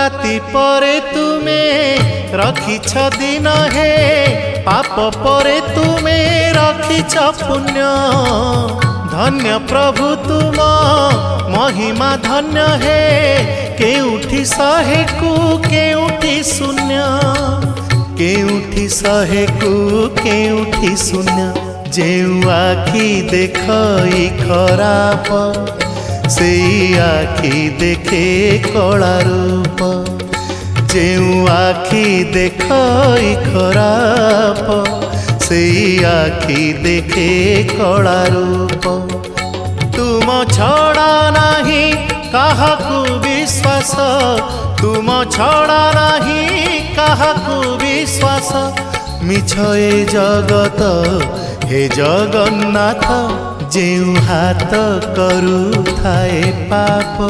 राति परे तुमे रखिछ दिन हे पाप परे तुमे रखिछ पुण्य धन्य प्रभु तुम महिमा धन्य हे केउठी शहे को केउठी शून्य केउठी शहे को केउठी शून्य जेउ आखि देखई खराप से आखि देखे कला रूप जेउ आखि देखई खराप से आखि देखे कला रूप तुम छड़ा नहीं काहाकू विश्वास तुम छड़ा नहीं काहाकू विश्वास मिछ ए जगत हे जगन्नाथ जेउ हाथ करू थाए पाप।